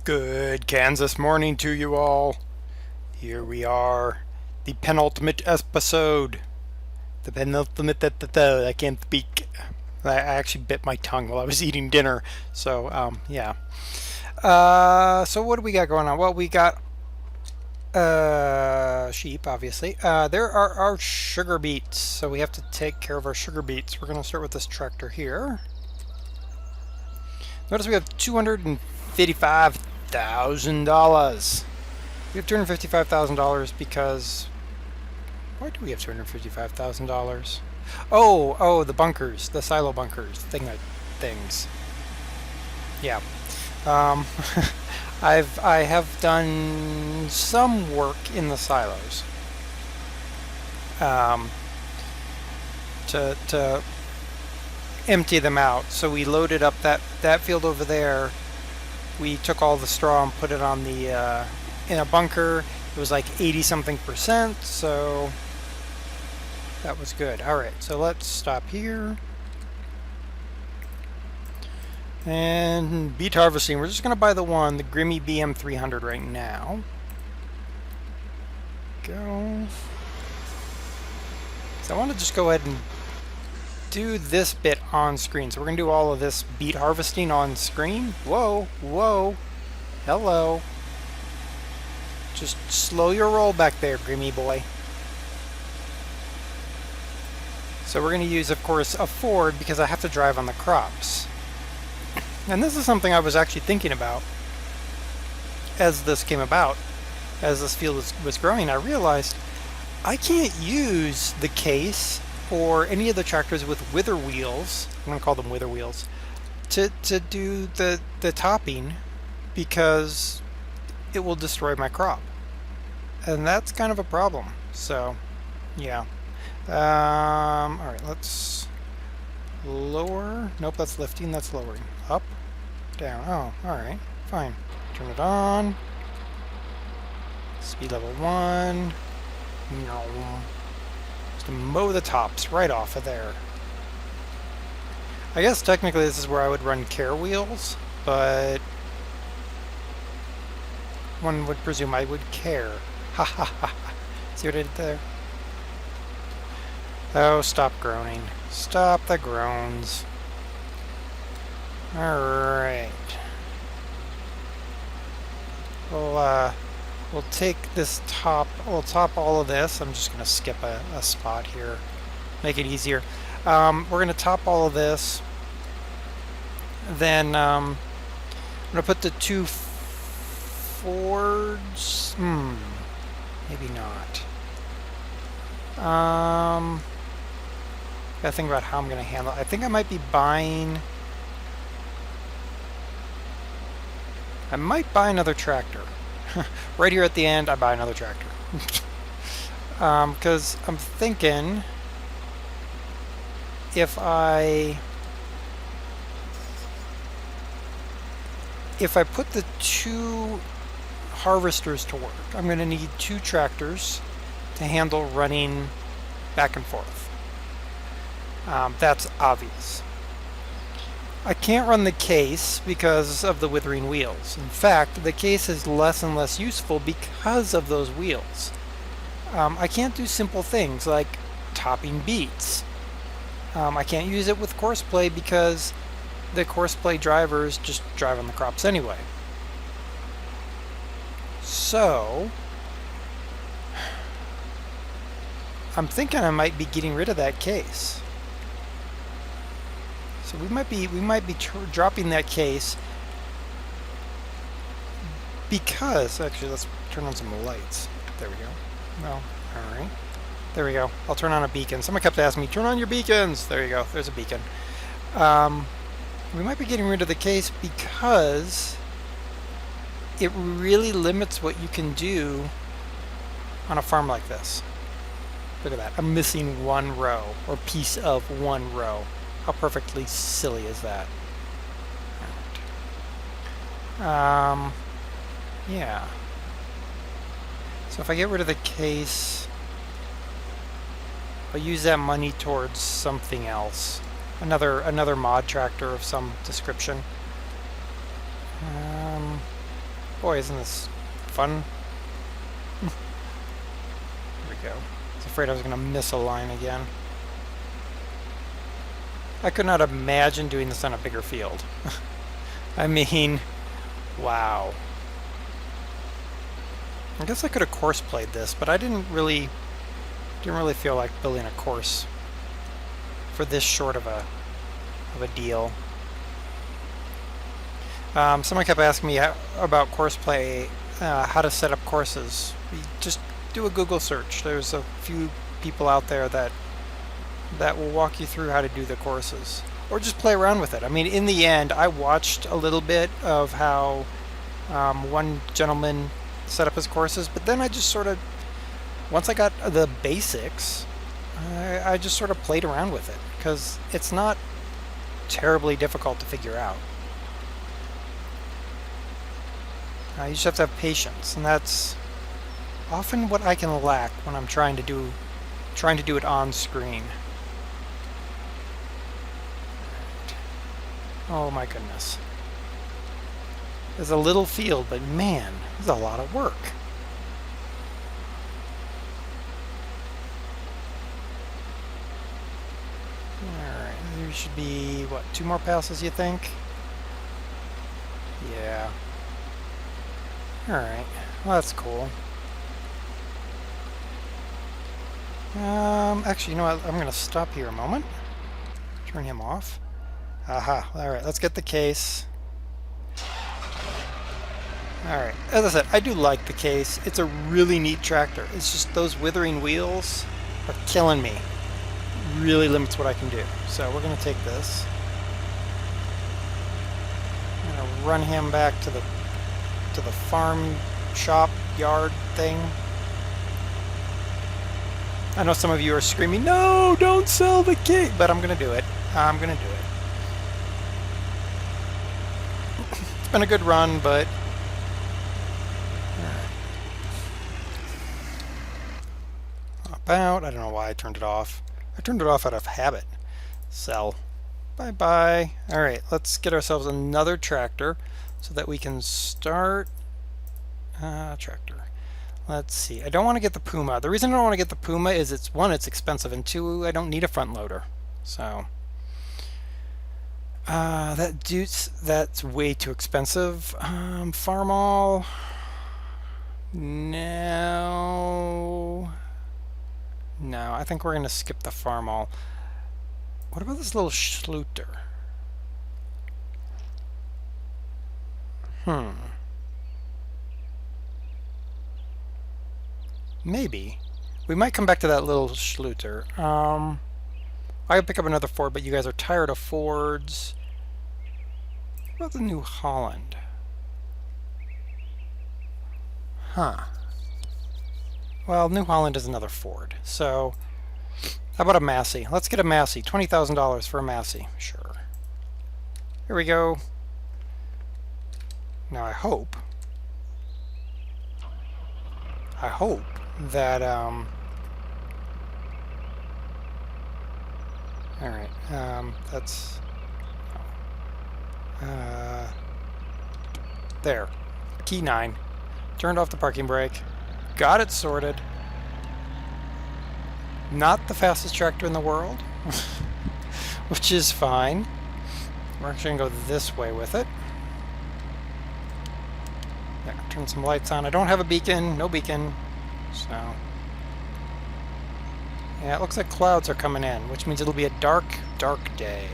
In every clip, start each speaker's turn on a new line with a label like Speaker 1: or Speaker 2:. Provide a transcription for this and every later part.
Speaker 1: Good Kansas morning to you all. Here we are, the penultimate episode. The penultimate, I can't speak. I actually bit my tongue while I was eating dinner. So, yeah. So what do we got going on? Well, we got sheep, obviously. There are our sugar beets. So we have to take care of our sugar beets. We're going to start with this tractor here. Notice we have $255,000. We have $255,000 because... Why do we have $255,000? Oh, the bunkers, the silo bunkers, things. Yeah. I have done some work in the silos. To empty them out. So we loaded up that field over there. We took all the straw and put it on the in a bunker. It was like 80-something%, so that was good. Alright, so let's stop here. And beet harvesting. We're just going to buy the Grimmy BM300 right now. Go. So I want to just go ahead and do this bit on screen. So we're going to do all of this beet harvesting on screen. Whoa, hello. Just slow your roll back there, Grimmy boy. So we're going to use, of course, a Ford because I have to drive on the crops. And this is something I was actually thinking about as this came about. As this field was growing, I realized I can't use the case or any of the tractors with wither wheels, I'm going to call them wither wheels, to do the topping because it will destroy my crop. And that's kind of a problem. So, yeah. Alright, let's lower. Nope, that's lifting, that's lowering. Up, down. Oh, alright, fine. Turn it on. Speed level 1. No. Just mow the tops right off of there. I guess technically this is where I would run care wheels, but one would presume I would care. Ha ha ha. See what I did there? Oh, stop groaning. Stop the groans. Alright. We'll take this top, we'll top all of this. I'm just going to skip a spot here. Make it easier. We're going to top all of this. Then I'm going to put the two Fords. Maybe not. Gotta think about how I'm going to handle it. I think I might be buying... I might buy another tractor. Right here at the end, I buy another tractor. Because I'm thinking if I put the two harvesters to work, I'm going to need two tractors to handle running back and forth. That's obvious. I can't run the case because of the withering wheels. In fact, the case is less and less useful because of those wheels. I can't do simple things like topping beets. I can't use it with courseplay because the courseplay drivers just drive on the crops anyway. So, I'm thinking I might be getting rid of that case. So we might be dropping that case because actually let's turn on some lights. There we go. Well, all right. There we go. I'll turn on a beacon. Someone kept asking me, "Turn on your beacons." There you go. There's a beacon. We might be getting rid of the case because it really limits what you can do on a farm like this. Look at that. I'm missing one row or piece of one row. How perfectly silly is that? Alright. Yeah. So if I get rid of the case, I'll use that money towards something else. Another mod tractor of some description. Boy, isn't this fun? Here we go. I was afraid I was going to miss a line again. I could not imagine doing this on a bigger field. I mean, wow. I guess I could have course played this, but I didn't really feel like building a course for this short of a deal. Someone kept asking me about course play, how to set up courses. You just do a Google search. There's a few people out there that will walk you through how to do the courses, or just play around with it. I mean, in the end, I watched a little bit of how one gentleman set up his courses, but then I just sort of, once I got the basics, I just sort of played around with it, because it's not terribly difficult to figure out. You just have to have patience, and that's often what I can lack when I'm trying to do it on screen. Oh my goodness. It's a little field, but man, it's a lot of work. Alright, there should be, what, 2 more passes, you think? Yeah. Alright, well, that's cool. Actually, you know what? I'm going to stop here a moment. Turn him off. Aha. Alright, let's get the case. Alright, as I said, I do like the case. It's a really neat tractor. It's just those withering wheels are killing me. Really limits what I can do. So we're going to take this. I'm going to run him back to the farm shop yard thing. I know some of you are screaming, no, don't sell the case, but I'm going to do it. I'm going to do it. It's been a good run, but hop out. I don't know why I turned it off. I turned it off out of habit. Sell. Bye-bye. All right, let's get ourselves another tractor so that we can start tractor. Let's see. I don't want to get the Puma. The reason I don't want to get the Puma is it's expensive, and 2, I don't need a front loader. So that's way too expensive. Farmall. No, I think we're gonna skip the Farmall. What about this little Schluter? Maybe. We might come back to that little Schluter. I could pick up another Ford, but you guys are tired of Fords. What about the New Holland? Well, New Holland is another Ford. So, how about a Massey? Let's get a Massey. $20,000 for a Massey. Sure. Here we go. Now I hope that alright, that's there. Key 9. Turned off the parking brake. Got it sorted. Not the fastest tractor in the world, which is fine. We're actually going to go this way with it. Yeah, turn some lights on. I don't have a beacon. No beacon. So, yeah, it looks like clouds are coming in, which means it'll be a dark, dark day.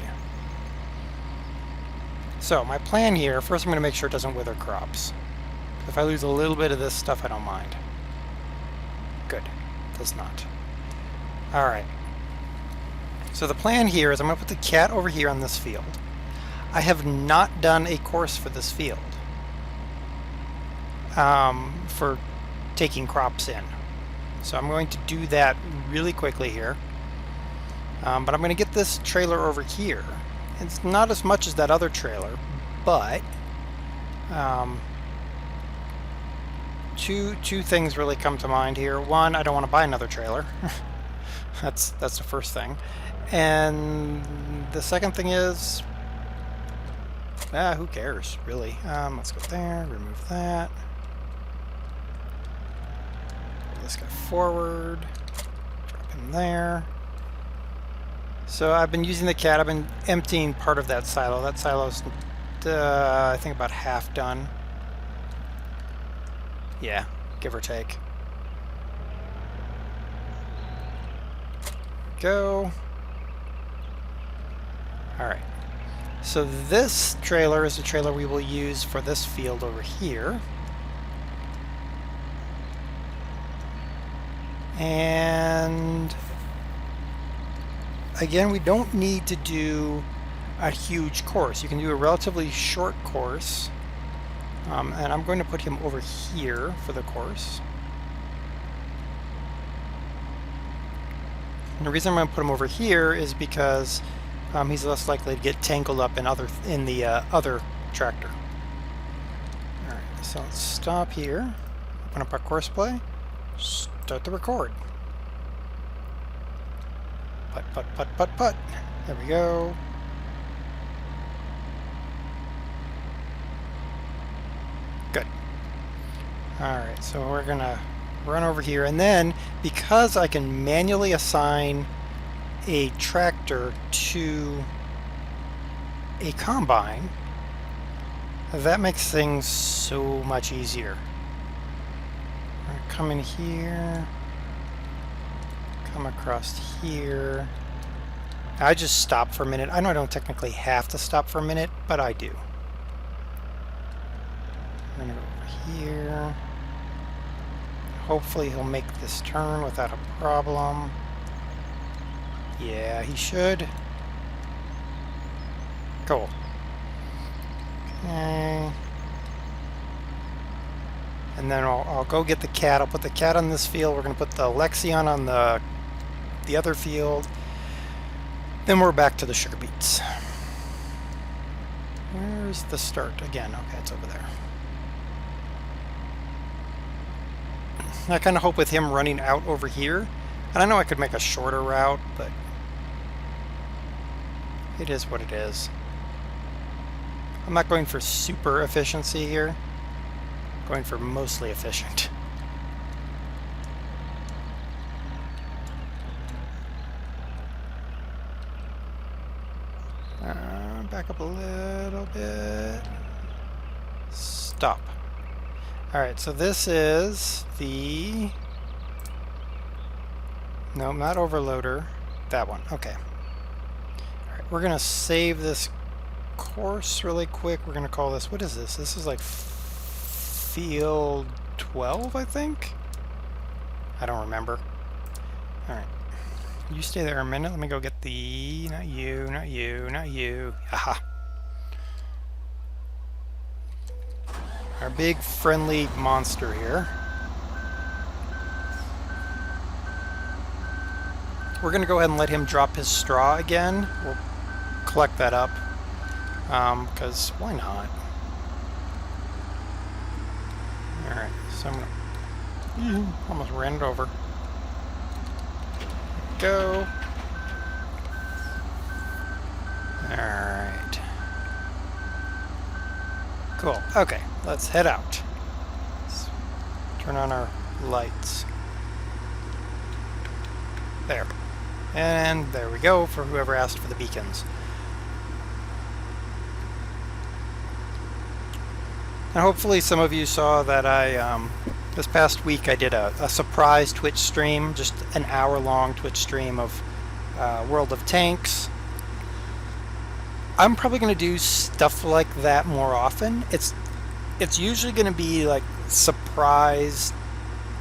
Speaker 1: So, my plan here, first I'm going to make sure it doesn't wither crops. If I lose a little bit of this stuff, I don't mind. Good. Does not. Alright. So the plan here is I'm going to put the cat over here on this field. I have not done a course for this field. For taking crops in. So I'm going to do that really quickly here. But I'm going to get this trailer over here. It's not as much as that other trailer, but two things really come to mind here. One, I don't want to buy another trailer. That's the first thing. And the second thing is Who cares, really? Let's go there, remove that. Pull this guy forward, drop him there. So I've been using the cat. I've been emptying part of that silo. That silo's, I think, about half done. Yeah, give or take. Go. Alright. So this trailer is the trailer we will use for this field over here. And again, we don't need to do a huge course. You can do a relatively short course. And I'm going to put him over here for the course. And the reason I'm going to put him over here is because he's less likely to get tangled up in the other tractor. All right, so let's stop here. Open up our course play. Start the record. Putt, putt, putt, putt, putt. There we go. Good. Alright, so we're gonna run over here, and then because I can manually assign a tractor to a combine, that makes things so much easier. We're gonna come in here, come across here. I just stop for a minute. I know I don't technically have to stop for a minute, but I do. We're gonna go over here. Hopefully he'll make this turn without a problem. Yeah, he should. Cool. Okay. And then I'll go get the cat. I'll put the cat on this field. We're going to put the Lexion on the other field. Then we're back to the sugar beets. Where's the start again? Okay, it's over there. I kind of hope with him running out over here, and I know I could make a shorter route, but it is what it is. I'm not going for super efficiency here. I'm going for mostly efficient. Back up a little bit. Stop. Alright, so this is the... No, not overloader. That one. Okay. Alright, we're going to save this course really quick. We're going to call this... What is this? This is like field 12, I think? I don't remember. Alright. You stay there a minute. Let me go get the... Not you, not you, not you. Aha. Our big friendly monster here. We're going to go ahead and let him drop his straw again. We'll collect that up. Because why not? Alright, so I'm going to... Almost ran it over. Go. Alright. Cool. Okay, let's head out. Let's turn on our lights. There. And there we go for whoever asked for the beacons. And hopefully some of you saw that I, this past week I did a surprise Twitch stream, just an hour-long Twitch stream of World of Tanks. I'm probably going to do stuff like that more often. It's usually going to be like surprise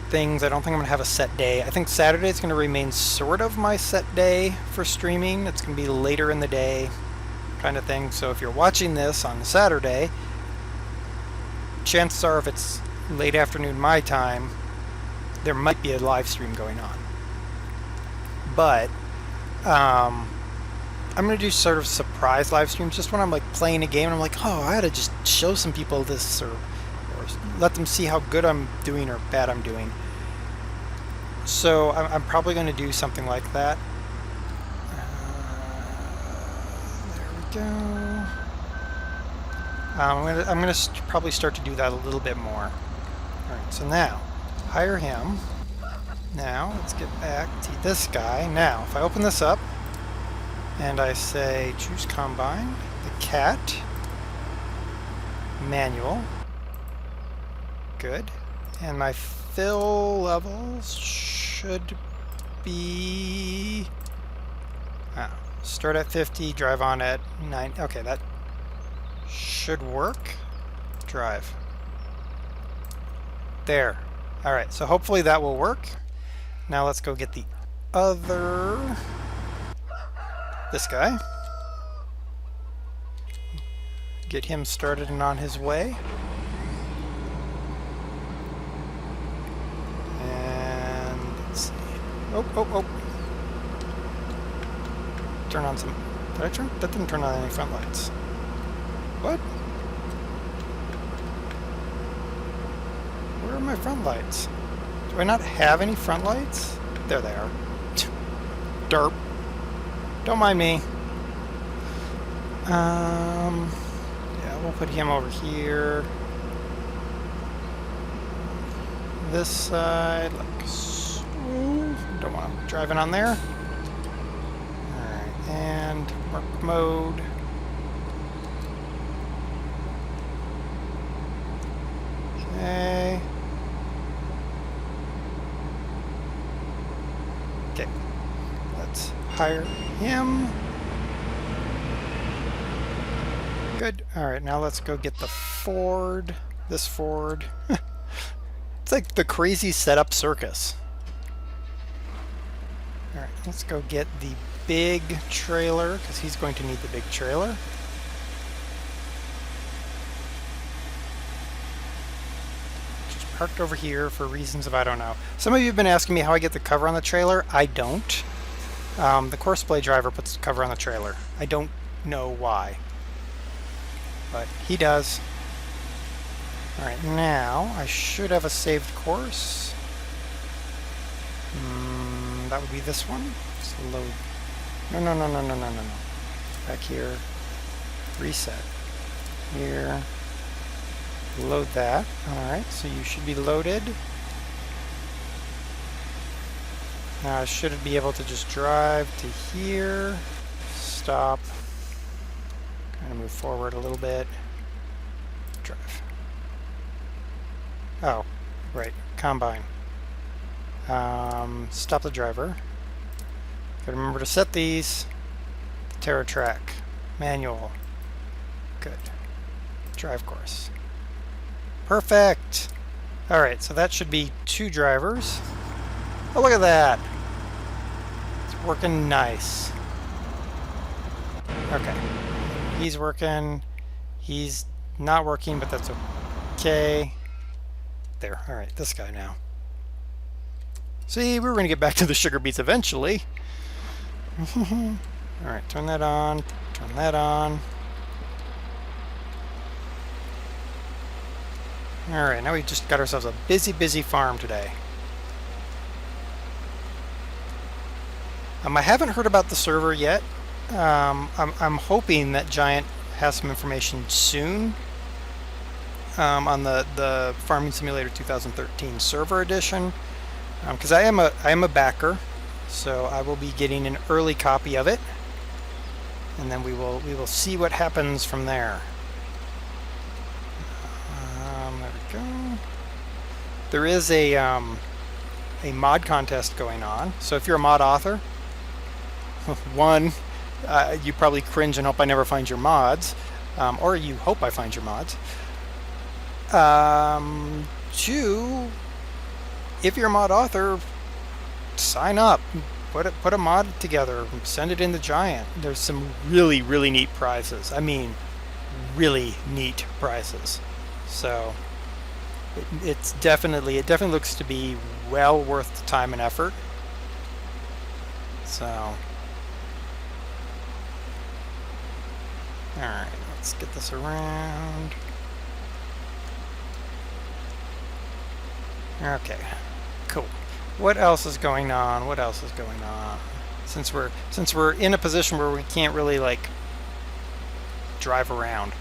Speaker 1: things. I don't think I'm going to have a set day. I think Saturday is going to remain sort of my set day for streaming. It's going to be later in the day kind of thing. So if you're watching this on Saturday, chances are if it's late afternoon my time, there might be a live stream going on. But I'm going to do sort of surprise live streams just when I'm like playing a game and I'm like, oh, I ought to just show some people this or let them see how good I'm doing or bad I'm doing. So I'm probably going to do something like that. There we go. I'm gonna probably start to do that a little bit more. All right, so now hire him. Now let's get back to this guy. Now, if I open this up and I say choose combine, the cat, manual, good, and my fill levels should be start at 50, drive on at 9. Okay, that should work. Drive. There. All right, so hopefully that will work. Now let's go get the other, this guy. Get him started and on his way. And let's see. Oh. Turn on some, did I turn? That didn't turn on any front lights. What? Where are my front lights? Do I not have any front lights? There they are. Derp. Don't mind me. Yeah, we'll put him over here. This side, like so. Don't want him driving on there. Alright, and work mode. Okay. Okay. Let's hire him. Good. Alright, now let's go get the Ford. This Ford. It's like the crazy setup circus. Alright, let's go get the big trailer, because he's going to need the big trailer. Just parked over here for reasons of I don't know. Some of you have been asking me how I get the cover on the trailer. I don't. The Courseplay driver puts the cover on the trailer. I don't know why. But he does. Alright, now I should have a saved course. That would be this one. Just load. No. Back here. Reset. Here. Load that. Alright, so you should be loaded. Now I should be able to just drive to here. Stop. Kind of move forward a little bit. Drive. Oh, right. Combine. Stop the driver. Gotta remember to set these. Terra track. Manual. Good. Drive course. Perfect! Alright, so that should be 2 drivers. Oh, look at that! It's working nice. Okay. He's working. He's not working, but that's okay. There. Alright, this guy now. See, we were going to get back to the sugar beets eventually. Alright, turn that on. Turn that on. Alright, now we just got ourselves a busy farm today. I haven't heard about the server yet. I'm hoping that Giant has some information soon on the Farming Simulator 2013 Server Edition, because I am a backer, so I will be getting an early copy of it, and then we will see what happens from there. There we go. There is a mod contest going on, so if you're a mod author, one, you probably cringe and hope I never find your mods, or you hope I find your mods. 2, if you're a mod author, sign up, put a mod together, send it in the Giant. There's some really neat prizes. I mean, really neat prizes. So it definitely looks to be well worth the time and effort. So, alright, let's get this around. Okay, cool. What else is going on? What else is going on? Since we're in a position where we can't really like drive around,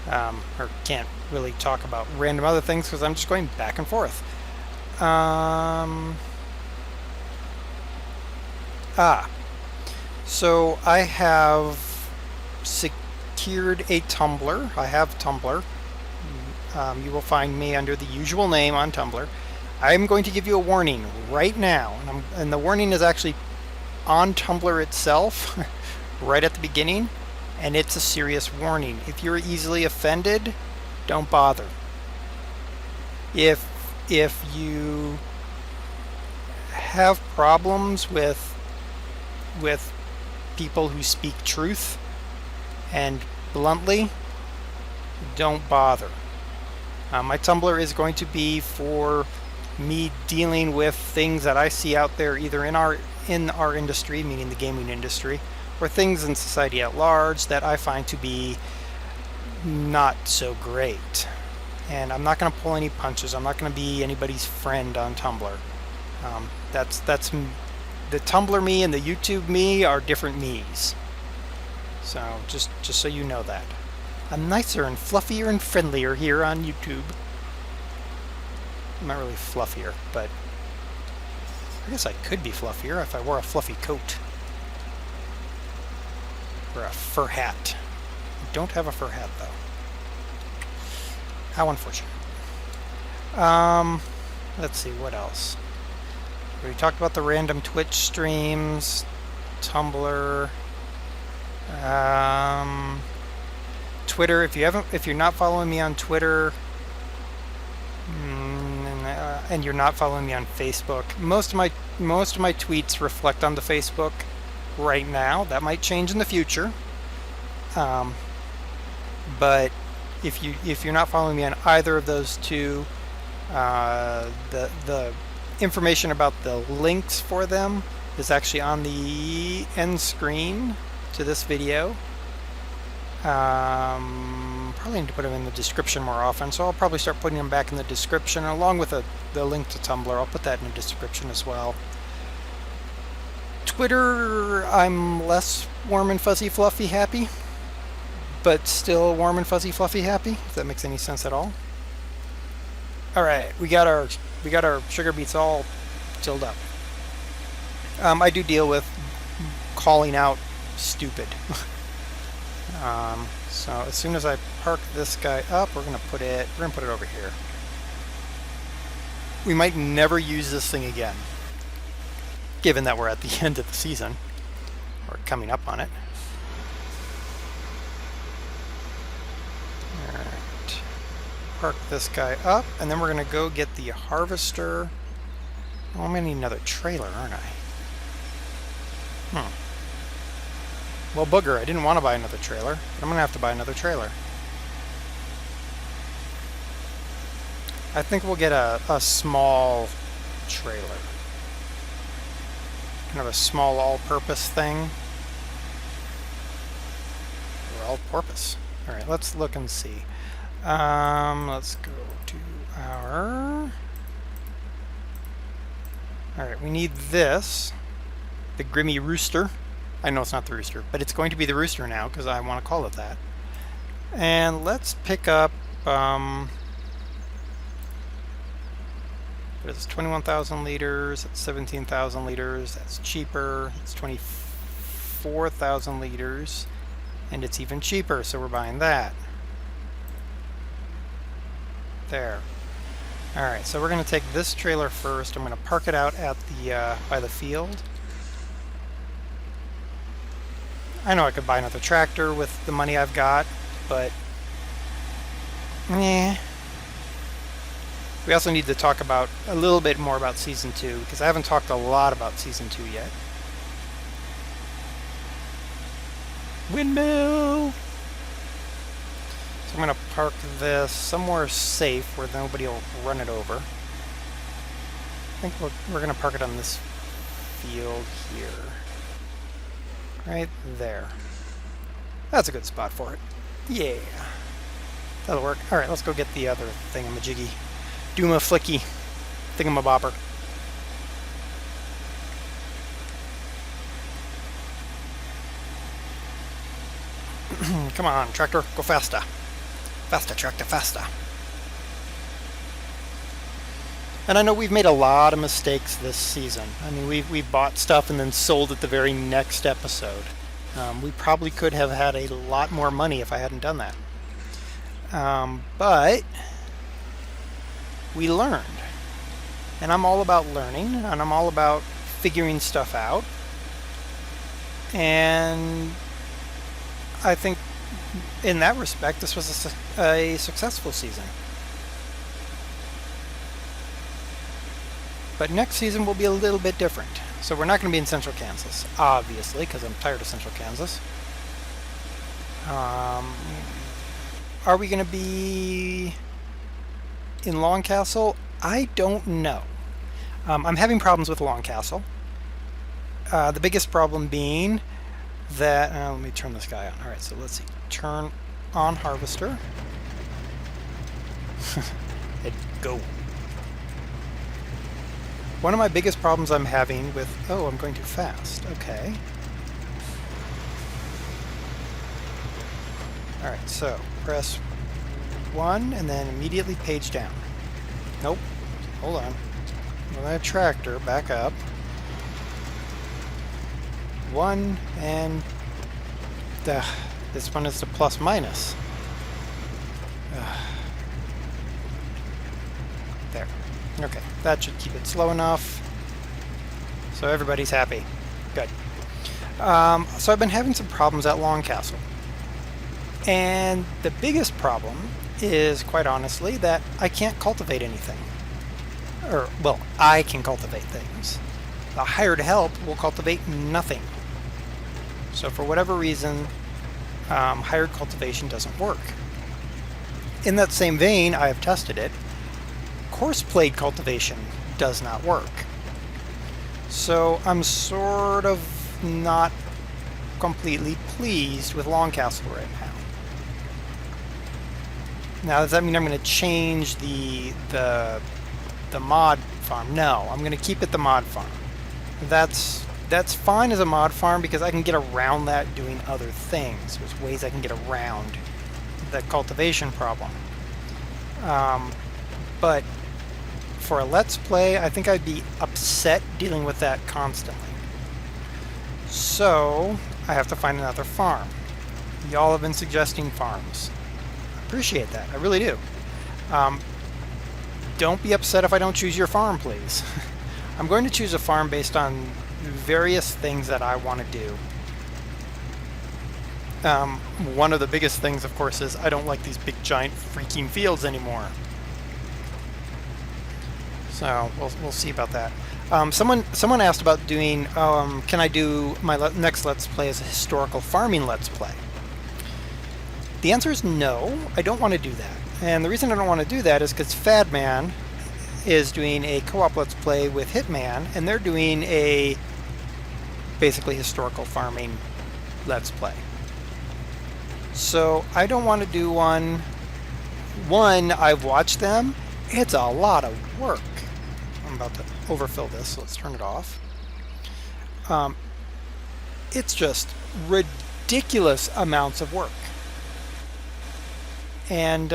Speaker 1: or can't really talk about random other things because I'm just going back and forth. So I have secured a Tumblr. I have Tumblr. You will find me under the usual name on Tumblr. I'm going to give you a warning right now, and the warning is actually on Tumblr itself, right at the beginning, and it's a serious warning. If you're easily offended, don't bother. If you have problems with people who speak truth and bluntly, don't bother. My Tumblr is going to be for me dealing with things that I see out there either in our industry, meaning the gaming industry, or things in society at large that I find to be not so great. And I'm not going to pull any punches. I'm not going to be anybody's friend on Tumblr. That's the Tumblr me and the YouTube me are different me's. So just so you know that. I'm nicer and fluffier and friendlier here on YouTube. I'm not really fluffier, but I guess I could be fluffier if I wore a fluffy coat. Or a fur hat. I don't have a fur hat, though. How unfortunate. Let's see, what else? We talked about the random Twitch streams, Tumblr, Twitter. If you're not following me on Twitter, and you're not following me on Facebook, most of my tweets reflect on the Facebook right now. That might change in the future. But if you're not following me on either of those two, the information about the links for them is actually on the end screen to this video. Probably need to put them in the description more often, so I'll probably start putting them back in the description along with the link to Tumblr. I'll put that in the description as well. Twitter, I'm less warm and fuzzy fluffy happy, but still warm and fuzzy fluffy happy, if that makes any sense at all. Alright, we got our sugar beets all filled up. I do deal with calling out stupid. So as soon as I park this guy up, we're gonna put it over here. We might never use this thing again, given that we're at the end of the season, or coming up on it. Alright. Park this guy up, and then we're gonna go get the harvester. Oh, I'm gonna need another trailer, aren't I? Well, booger, I didn't want to buy another trailer, but I'm gonna have to buy another trailer. I think we'll get a small trailer. Kind of a small all-purpose thing. Or all-purpose. Alright, let's look and see. Let's go to our... Alright, we need this. The Grimmy Rooster. I know it's not the rooster, but it's going to be the rooster now because I want to call it that. And let's pick up, what is this, 21,000 liters, that's 17,000 liters, that's cheaper, it's 24,000 liters, and it's even cheaper, so we're buying that. There. Alright, so we're going to take this trailer first. I'm going to park it out at the, by the field. I know I could buy another tractor with the money I've got, but we also need to talk about a little bit more about Season 2, because I haven't talked a lot about Season 2 yet. Windmill! So I'm going to park this somewhere safe where nobody will run it over. I think we're going to park it on this field here. Right there. That's a good spot for it. Yeah. That'll work. Alright, let's go get the other thingamajiggy. Dooma flicky thingamabobber. Come on, tractor, go faster. Faster, tractor, faster. And I know we've made a lot of mistakes this season. I mean, we bought stuff and then sold it the very next episode. We probably could have had a lot more money if I hadn't done that. But we learned. And I'm all about learning, and I'm all about figuring stuff out. And I think in that respect, this was a successful season. But next season will be a little bit different. So we're not going to be in Central Kansas, obviously, because I'm tired of Central Kansas. Are we going to be in Long Castle? I don't know. I'm having problems with Long Castle. The biggest problem being that... let me turn this guy on. Alright, so let's see. Turn on Harvester. And go. One of my biggest problems I'm having with... Oh, I'm going too fast. Okay. Alright, so press 1 and then immediately page down. Nope. Hold on. With that tractor, back up. 1 and... this one is the plus minus. There. Okay, that should keep it slow enough. So everybody's happy. Good. So I've been having some problems at Long Castle. And the biggest problem is, quite honestly, that I can't cultivate anything. Or, well, I can cultivate things. The hired help will cultivate nothing. So for whatever reason, hired cultivation doesn't work. In that same vein, I have tested it. Coarse plate cultivation does not work. So I'm sort of not completely pleased with Long Castle right now. Now, does that mean I'm going to change the mod farm? No, I'm going to keep it the mod farm. That's fine as a mod farm because I can get around that doing other things. There's ways I can get around the cultivation problem. But for a Let's Play, I think I'd be upset dealing with that constantly. So I have to find another farm. Y'all have been suggesting farms. I appreciate that. I really do. Don't be upset if I don't choose your farm, please. I'm going to choose a farm based on various things that I want to do. One of the biggest things, of course, is I don't like these big, giant, freaking fields anymore. So we'll see about that. Someone asked about doing. Can I do my next Let's Play as a historical farming Let's Play? The answer is no. I don't want to do that, and the reason I don't want to do that is because Fadman is doing a co-op Let's Play with Hitman, and they're doing a basically historical farming Let's Play. So I don't want to do one. One, I've watched them. It's a lot of work. I'm about to overfill this, so let's turn it off. It's just ridiculous amounts of work. And,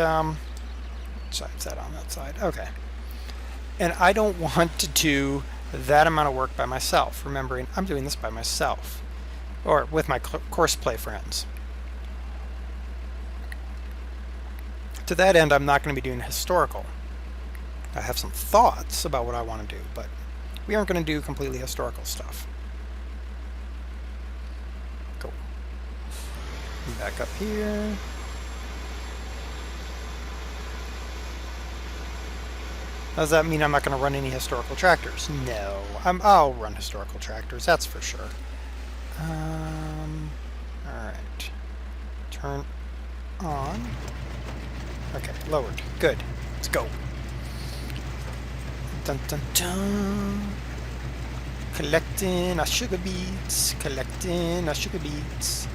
Speaker 1: side's that on that side? Okay. And I don't want to do that amount of work by myself, remembering I'm doing this by myself, or with my course play friends. To that end, I'm not going to be doing historical. I have some thoughts about what I want to do, but we aren't going to do completely historical stuff. Cool. Back up here. Does that mean I'm not going to run any historical tractors? No. I'll run historical tractors, that's for sure. Alright. Turn on. Okay, lowered. Good. Let's go. Dun dun dun. Collecting our sugar beets. Collecting our sugar beets.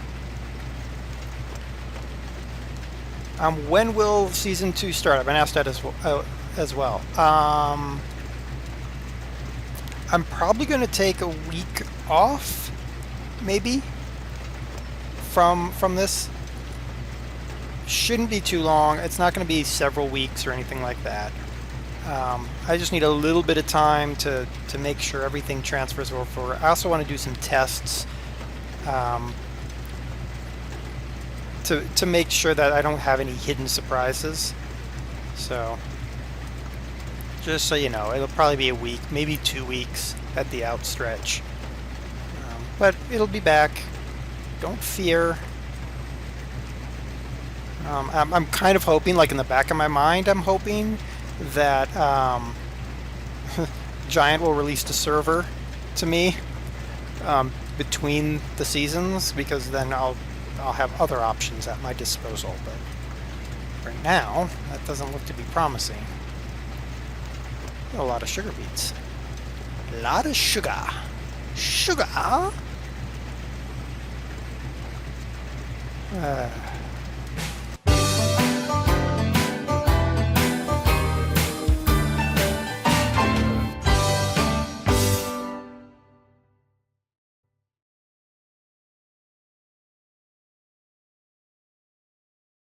Speaker 1: When will Season 2 start? I've been asked that as well. I'm probably going to take a week off, maybe, from this. Shouldn't be too long. It's not going to be several weeks or anything like that. I just need a little bit of time to make sure everything transfers over. I also want to do some tests to make sure that I don't have any hidden surprises. So, just so you know, it'll probably be a week, maybe 2 weeks at the outstretch. But it'll be back. Don't fear. I'm kind of hoping, like in the back of my mind, I'm hoping that Giant will release a server to me between the seasons, because then I'll have other options at my disposal. But right now, that doesn't look to be promising. A lot of sugar beets. A lot of sugar. Sugar?